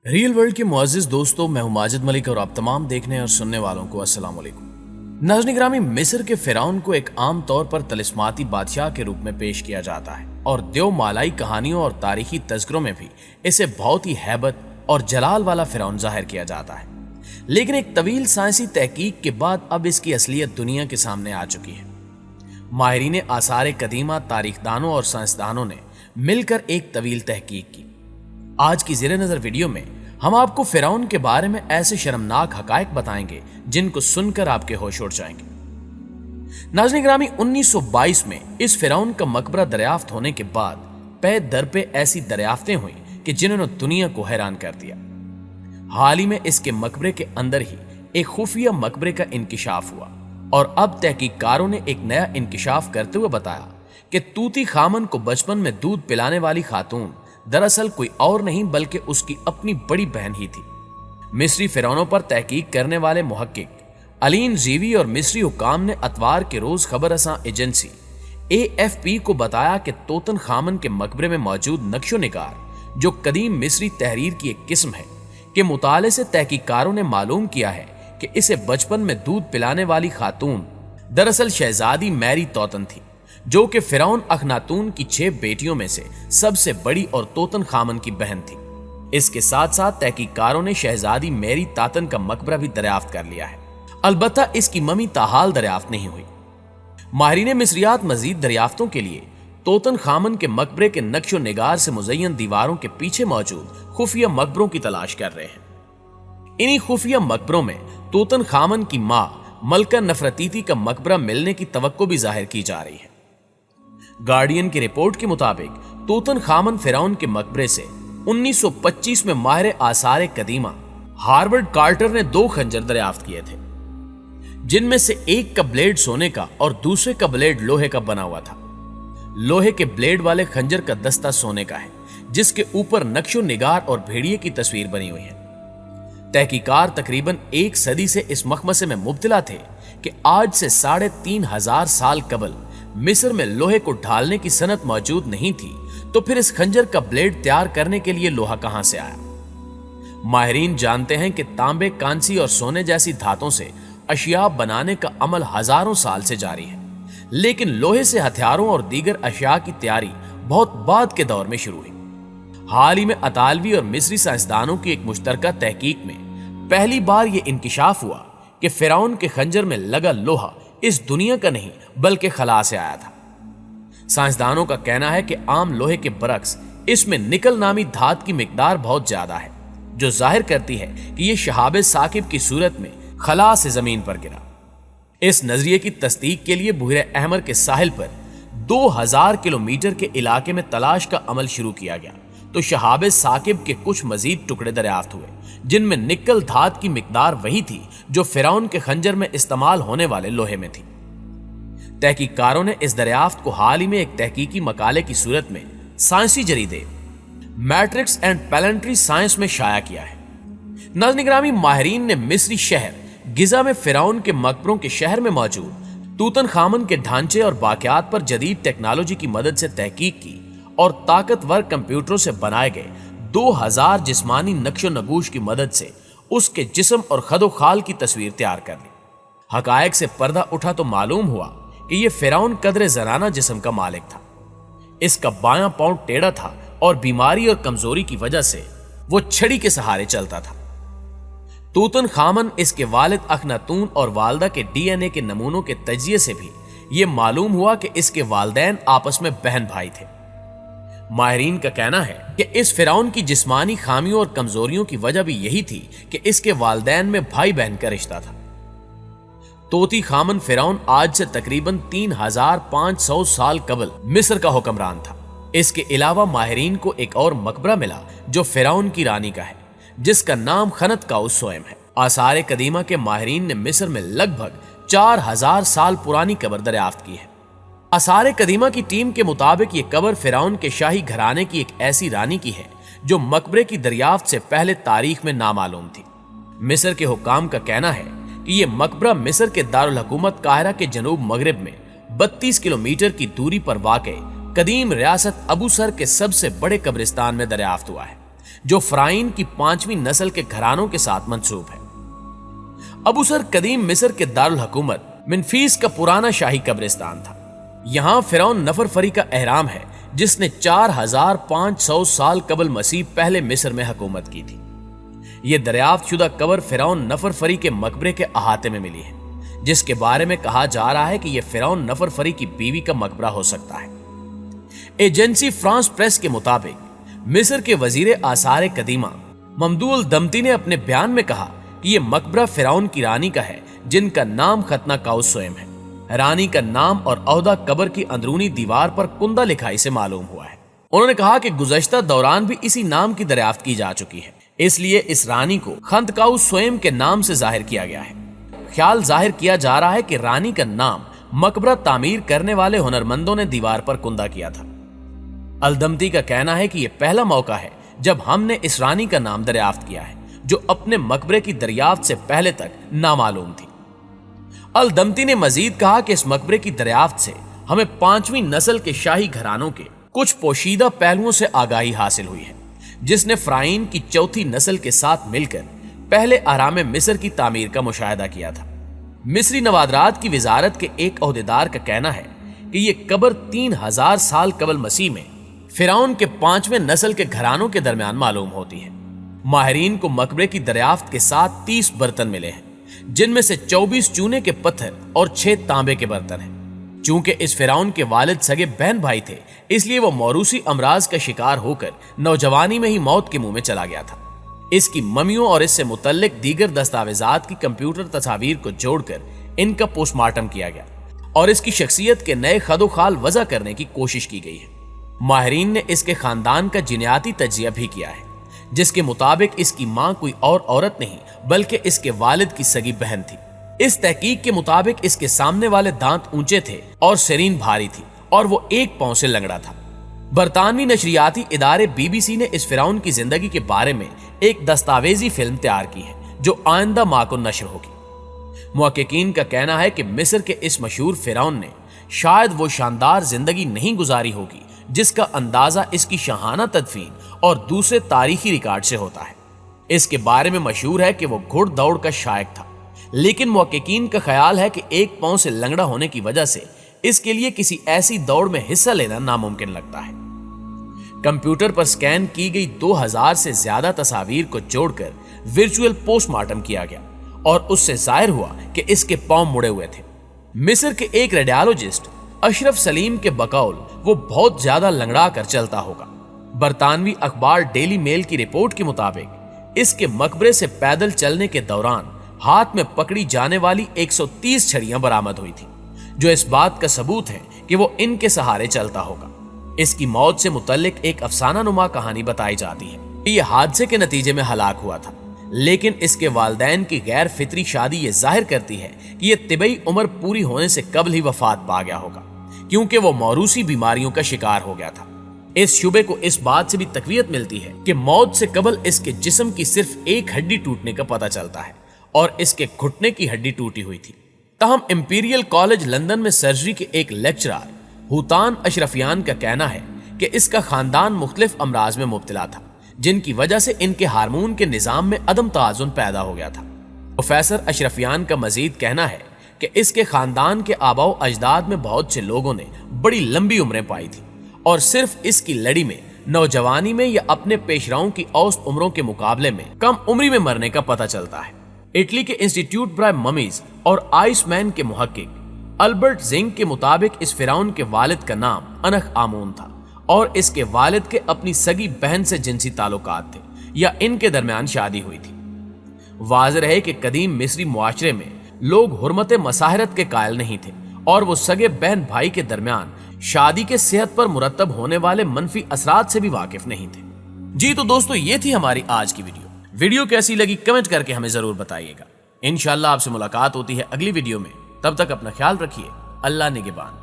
Real world के मुअज़्ज़िज़ दोस्तों, मैं हूं माजिद मलिक और आप तमाम देखने और सुनने वालों को अस्सलाम वालेकुम। नाज़रीन गिरामी, मिस्र के फिरौन को एक आम तौर पर तलिस्माती बादशाह के रूप में पेश किया जाता है और देवमालाई कहानियों और तारीखी तज़किरों में भी इसे बहुत ही हैबत और जलाल वाला फिरौन जाहिर किया जाता है। लेकिन एक तवील साइंसी तहकीक के बाद अब इसकी असलियत दुनिया के सामने आ चुकी है। माहिरीन आसार कदीमा, तारीखदानों और साइंसदानों ने मिलकर एक तवील तहकीक की। आज की ज़ेरे नज़र वीडियो में हम आपको फिरौन के बारे में ऐसे शर्मनाक हकायक बताएंगे जिनको सुनकर आपके होश उड़ जाएंगे। नाज़रीन गिरामी, 1922 में इस फिरौन का मकबरा दरियाफ्त होने के बाद पे दर पे ऐसी दरियाफ्तें हुई कि जिन्होंने दुनिया को हैरान कर दिया। हाल ही में इसके मकबरे के अंदर ही एक खुफिया मकबरे का इंकिशाफ हुआ और अब तहकीककारों ने एक नया इंकिशाफ करते हुए बताया कि तूती खामन को बचपन में दूध पिलाने वाली खातून दरअसल कोई और नहीं बल्कि उसकी अपनी बड़ी बहन ही थी। मिस्री फिरौनों पर तहकीक करने वाले मुहक्किक अलीन जीवी और मिस्री हुकाम ने अतवार के रोज खबर रसां एजेंसी AFP को बताया कि तोतन खामन के मकबरे में मौजूद नक्शो निगार, जो कदीम मिस्री तहरीर की एक किस्म है, के मुताले से तहकीककारों ने मालूम किया है कि इसे बचपन में दूध पिलाने वाली खातून दरअसल शहजादी मैरी तोतन थी, जो कि फिरौन अखनातून की 6 बेटियों में से सबसे बड़ी और तोतन खामन की बहन थी। इसके साथ साथ तहकीककारों ने शहजादी मैरी तातन का मकबरा भी दरियाफ्त कर लिया है। अलबत्ता इसकी ममी ताहाल दरियाफ्त नहीं हुई। माहिरीन मिस्रियात मजीद दरियाफ्तों के लिए तोतन खामन के मकबरे के नक्शो निगार से मुज़य्यन दीवारों के पीछे मौजूद खुफिया मकबरों की तलाश कर रहे हैं। इन्हीं खुफिया मकबरों में तोतन खामन की मां मलका नफरतीती का मकबरा मिलने की तवक्को भी जाहिर की जा रही है। गार्डियन की रिपोर्ट के मुताबिक तूतन खामन फिरौन के मकबरे से 1925 में माहिर आसार कदीमा हार्वर्ड कार्टर ने 2 खंजर दरियाफ्त किए थे, जिनमें से एक का ब्लेड सोने का और दूसरे का ब्लेड लोहे का बना हुआ था। लोहे के ब्लेड वाले खंजर का दस्ता सोने का है, जिसके ऊपर नक्शो निगार और भेड़िए की तस्वीर बनी हुई है। तहकीकार तकरीबन 1 सदी से इस मखमसे में मुब्तला थे कि आज से 3500 साल कबल मिस्र में लोहे को ढालने की सनत मौजूद नहीं थी, तो फिर इस खंजर का ब्लेड तैयार करने के लिए लोहा कहां से आया। माहिरीन जानते हैं कि तांबे, कांसी और सोने जैसी धातों से अशिया बनाने का अमल हजारों साल से जारी है, लेकिन लोहे से हथियारों और दीगर अशिया की तैयारी बहुत बाद के दौर में शुरू हुई। हाल ही में अतालवी और मिस्री साइंसदानों की एक मुश्तरका तहकीक में पहली बार यह इंकिशाफ हुआ कि फिरौन के खंजर में लगा लोहा इस दुनिया का नहीं बल्कि खला से आया था। साइंसदानों का कहना है कि आम लोहे के बरक्स इसमें निकल नामी धात की मिकदार बहुत ज्यादा है, जो जाहिर करती है कि यह शहाब साकिब की सूरत में खला से जमीन पर गिरा। इस नजरिए की तस्दीक के लिए बुहरे अहमर के साहिल पर 2000 किलोमीटर के इलाके में तलाश का अमल शुरू किया गया, तो शहाब साकिब के कुछ मजीद टुकड़े दरियाफ्त हुए, जिनमें निकल धात की मिकदार वही थी जो फिरौन के खंजर में इस्तेमाल होने वाले लोहे में थी। तहकीककारों ने इस दरियाफ्त को हाल ही में एक तहकीकी मकाले की सूरत में साइंसी जरीदे मैट्रिक्स एंड पैलेंट्री साइंस में शाया किया है। नाज़रीन गिरामी, माहिरीन ने मिस्री शहर गिजा में फिरौन के मकबरों के शहर में मौजूद तूतन खामन के ढांचे और बाकियात पर जदीद टेक्नोलॉजी की मदद से तहकीक की और ताकतवर कंप्यूटरों से बनाए गए 2000 जिस्मानी नक्शो नगूश की मदद से उसके जिस्म और खदोखाल की तस्वीर तैयार कर ली। हकायक से पर्दा उठा तो मालूम हुआ कि यह फिरौन कदरे जनाना जिस्म का मालिक था। इसका बायां पांव टेढ़ा था और बीमारी और कमजोरी की वजह से वो छड़ी के सहारे चलता था। तूतन खामन, इसके वालिद अखनातून और वालदा के DNA के नमूनों के तजिए से भी यह मालूम हुआ कि इसके वालदैन आपस में बहन भाई थे। माहिरीन का कहना है कि इस फिरौन की जिस्मानी खामियों और कमजोरियों की वजह भी यही थी कि इसके वालदैन में भाई बहन का रिश्ता था। तोती खामन फिरौन आज से तकरीबन 3500 साल कबल मिस्र का हुक्मरान था। इसके अलावा माहिरीन को एक और मकबरा मिला जो फिरौन की रानी का है, जिसका नाम खनत काउस सोएम है। आसार कदीमा के माहिरीन ने मिस्र में लगभग 4000 साल पुरानी कब्र दरियाफ्त की है। आसार कदीमा की टीम के मुताबिक ये कब्र फिरौन के शाही घराने की एक ऐसी रानी की है जो मकबरे की दरियाफ्त से पहले तारीख में नामालूम थी। मिस्र के हुकाम का कहना है कि यह मकबरा मिस्र के दारुल हुकूमत काहिरा के जनूब मगरिब में 32 किलोमीटर की दूरी पर वाक़ कदीम रियासत अबू सर के सबसे बड़े कब्रिस्तान में दरियाफ्त हुआ है, जो फ़राइन की 5वीं नस्ल के घरानों के साथ मंसूब है। अबू सर कदीम मिस्र के दारुल हुकूमत मेम्फिस का पुराना शाही कब्रिस्तान था। यहाँ फिरौन नफरफरी का एहराम है जिसने 4500 साल कबल मसीह पहले मिस्र में हुकूमत की थी। ये दरियाफ्त शुदा कब्र फिरौन नफरफरी के मकबरे के अहाते में मिली है, जिसके बारे में कहा जा रहा है कि यह फिरौन नफरफरी की बीवी का मकबरा हो सकता है। एजेंसी फ्रांस प्रेस के मुताबिक मिस्र के वजीर आसार कदीमा ममदूल दमती ने अपने बयान में कहा कि यह मकबरा फिरौन की रानी का है जिनका नाम खतना काउस सोएम है। रानी का नाम और औहदा कब्र की अंदरूनी दीवार पर कुंदा लिखाई से मालूम हुआ है। उन्होंने कहा कि गुज़श्ता दौरान भी इसी नाम की दरियाफ्त की जा चुकी है, इसलिए इस रानी को खंत काउस सोएम के नाम से जाहिर किया गया है। ख्याल जाहिर किया जा रहा है कि रानी का नाम मकबरा तामीर करने वाले हुनरमंदों ने दीवार पर कुंदा किया था। अलदमती का कहना है कि यह पहला मौका है जब हमने इस रानी का नाम दरियाफ्त किया है जो अपने मकबरे की दरियाफ्त से पहले तक नामालूम थी। अलदमती ने मजीद कहा कि इस मकबरे की दरियाफ्त से हमें 5वीं नस्ल के शाही घरानों के कुछ पोशीदा पहलुओं से आगाही हासिल हुई है, जिसने फ़राइन की चौथी नस्ल के साथ मिलकर पहले आराम मिस्र की तामीर का मुशाहिदा किया था। मिस्री नवादरात की वजारत के एक ओहदेदार का कहना है कि यह कब्र 3000 साल कबल मसीह में फिरौन के 5वें नस्ल के घरानों के दरमियान मालूम होती है। माहिरीन को मकबरे की दरियाफ्त के साथ 30 बर्तन मिले हैं, जिनमें से 24 चूने के पत्थर और 6 तांबे के बर्तन हैं। चूंकि इस फिरौन के वालिद सगे बहन भाई थे, इसलिए वो मौरूसी अमराज का शिकार होकर नौजवानी में ही मौत के मुंह में चला गया था। इसकी ममियों और इससे मुतल्लिक दीगर दस्तावेजात की कंप्यूटर तस्वीर को जोड़कर इनका पोस्टमार्टम किया गया और इसकी शख्सियत के नए खदोखाल वजह करने की कोशिश की गई है। माहिरीन ने इसके खानदान का जिन्याती तज्जिया भी किया है, जिसके मुताबिक इसकी मां कोई और औरत नहीं बल्कि इसके वालिद की सगी बहन थी। इस तहकीक के मुताबिक इसके सामने वाले दांत ऊंचे थे और शरीन भारी थी और वो 1 पांव से लंगड़ा था। बरतानवी नशरियाती इदारे BBC ने इस फिरौन की जिंदगी के बारे में एक दस्तावेजी फिल्म तैयार की है जो आइंदा माह को नशर होगी। मुहक्किकीन का कहना है कि मिस्र के इस मशहूर फिरौन ने शायद वो शानदार जिंदगी नहीं गुजारी होगी जिसका अंदाजा इसकी शाहाना तदफीन और दूसरे तारीखी रिकॉर्ड से होता है। इसके बारे में मशहूर है कि वो घुड़ दौड़ का शायक था, लेकिन मुहक्किकीन का ख्याल है कि 1 पांव से लंगड़ा होने की वजह से इसके लिए किसी ऐसी दौड़ में हिस्सा लेना नामुमकिन लगता है। कंप्यूटर पर स्कैन की गई 2000 से ज्यादा तस्वीर को जोड़कर वर्चुअल पोस्टमार्टम किया गया और उससे जाहिर हुआ कि इसके पांव मुड़े हुए थे। मिस्र के एक रेडियोलॉजिस्ट अशरफ सलीम के बकौल वो बहुत ज्यादा लंगड़ा कर चलता होगा। बरतानवी अखबार डेली मेल की रिपोर्ट के मुताबिक इसके मकबरे से पैदल चलने के दौरान हाथ में पकड़ी जाने वाली 130 छड़ियां बरामद हुई थी, जो इस बात का सबूत है कि वो इनके सहारे चलता होगा। इसकी मौत से मुतल्लिक एक अफसाना नुमा कहानी बताई जाती है कि यह हादसे के नतीजे में हलाक हुआ था, लेकिन इसके वालिदैन की गैर फितरी शादी ये जाहिर करती है कि यह तिबई उम्र पूरी होने से कबल ही वफात पा गया होगा, क्योंकि वो मौरूसी बीमारियों का शिकार हो गया था। इस शुबे को इस बात से भी तकवीयत मिलती है कि मौत से कबल इसके जिस्म की सिर्फ एक हड्डी टूटने का पता चलता है और इसके घुटने की हड्डी टूटी हुई थी। तहम इंपीरियल कॉलेज लंदन में सर्जरी के एक लेक्चरर हुतान अशरफियान का कहना है कि इसका खानदान मुख्तलिफ अमराज में मुब्तला था, जिनकी वजह से इनके हार्मोन के निजाम में अदम तवाज़ुन पैदा हो गया था। प्रोफेसर अशरफियान का मजीद कहना है कि इसके खानदान के आबाओ अजदाद में बहुत से लोगों ने बड़ी लंबी उम्रें पाई थी और सिर्फ इसकी लड़ी में नौजवानी में या अपने पेशराओं की औसत उम्रों के मुकाबले में कम उम्री में मरने का पता चलता है। इटली के इंस्टीट्यूट ब्राय ममीज और आइसमैन के मुहक्किक अल्बर्ट जिंग के मुताबिक इस फिरौन के वालिद का नाम अनख आमून था और इसके वालिद के अपनी सगी बहन से जिनसी ताल्लुकात थे या इनके दरमियान शादी हुई थी। वाज़ेह है कि कदीम मिस्री मुआशरे में लोग हुर्मत मसाहरत के कायल नहीं थे और वो सगे बहन भाई के दरमियान शादी के सेहत पर मुरतब होने वाले मनफी असरात से भी वाकिफ नहीं थे। जी तो दोस्तों, ये थी हमारी आज की वीडियो कैसी लगी कमेंट करके हमें जरूर बताइएगा। इंशाअल्लाह आपसे मुलाकात होती है अगली वीडियो में। तब तक अपना ख्याल रखिए। अल्लाह निगहबान।